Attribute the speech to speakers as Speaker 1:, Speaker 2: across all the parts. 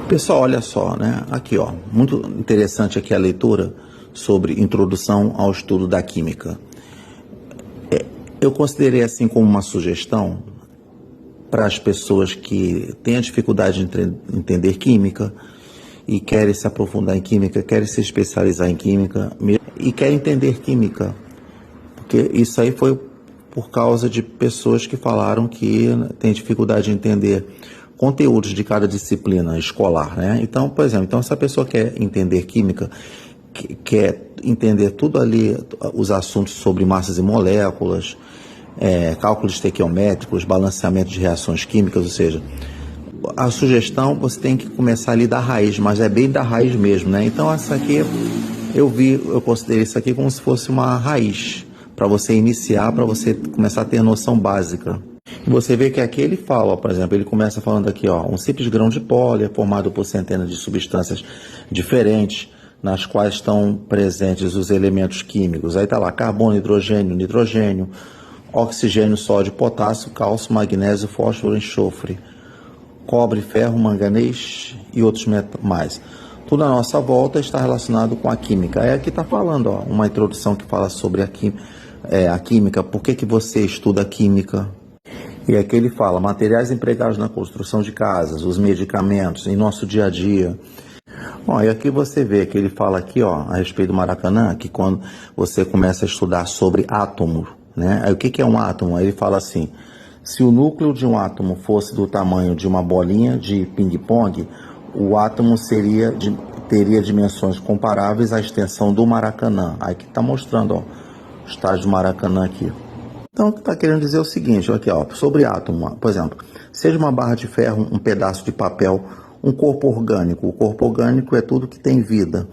Speaker 1: Pessoal, olha só, né? Aqui, ó, muito interessante aqui a leitura sobre introdução ao estudo da química. Eu considerei assim como uma sugestão para as pessoas que têm a dificuldade de entender química e querem se aprofundar em química, querem se especializar em química e querem entender química, porque isso aí foi por causa de pessoas que falaram que têm dificuldade de entender conteúdos de cada disciplina escolar, né? Então, por exemplo, essa pessoa quer entender química, quer entender tudo ali, os assuntos sobre massas e moléculas, cálculos estequiométricos, balanceamento de reações químicas, ou seja, a sugestão você tem que começar ali da raiz, mas é bem da raiz mesmo, né? Então essa aqui eu considerei isso aqui como se fosse uma raiz para você iniciar, para você começar a ter noção básica. Você vê que aqui ele fala, ó, por exemplo, ele começa falando aqui, ó, um simples grão de pólen é formado por centenas de substâncias diferentes, nas quais estão presentes os elementos químicos. Aí está lá carbono, hidrogênio, nitrogênio, oxigênio, sódio, potássio, cálcio, magnésio, fósforo, enxofre, cobre, ferro, manganês e outros mais. Tudo à nossa volta está relacionado com a química. Aí aqui está falando, ó, uma introdução que fala sobre a química, por que você estuda química. E aqui ele fala, materiais empregados na construção de casas, os medicamentos, em nosso dia a dia. Bom, e aqui você vê que ele fala aqui, ó, a respeito do Maracanã, que quando você começa a estudar sobre átomos, né? Aí o que é um átomo? Aí ele fala assim, se o núcleo de um átomo fosse do tamanho de uma bolinha de ping-pong, o átomo teria dimensões comparáveis à extensão do Maracanã. Aí que está mostrando, ó, o estágio do Maracanã aqui. Então, o que está querendo dizer é o seguinte, aqui, ó, sobre átomo, por exemplo, seja uma barra de ferro, um pedaço de papel, um corpo orgânico. O corpo orgânico é tudo que tem vida.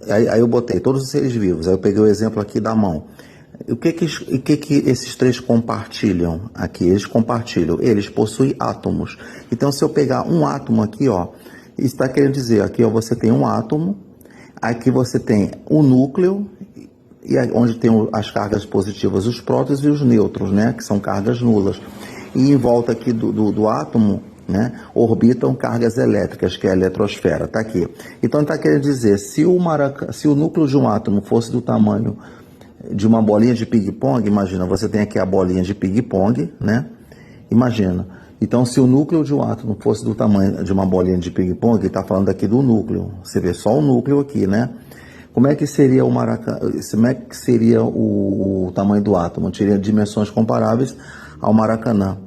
Speaker 1: Aí eu botei todos os seres vivos, aí eu peguei o exemplo aqui da mão. O que esses três compartilham aqui? Eles possuem átomos. Então, se eu pegar um átomo aqui, ó, isso está querendo dizer, aqui ó, você tem um átomo, aqui você tem o núcleo, e onde tem as cargas positivas, os prótons e os nêutrons, né, que são cargas nulas. E em volta aqui do átomo, né, orbitam cargas elétricas, que é a eletrosfera, está aqui. Então está querendo dizer, se o núcleo de um átomo fosse do tamanho de uma bolinha de ping-pong, imagina, você tem aqui a bolinha de ping-pong, né, imagina. Então, se o núcleo de um átomo fosse do tamanho de uma bolinha de ping-pong, está falando aqui do núcleo, você vê só o núcleo aqui, né? Como é que seria o tamanho do átomo? Teria dimensões comparáveis ao Maracanã.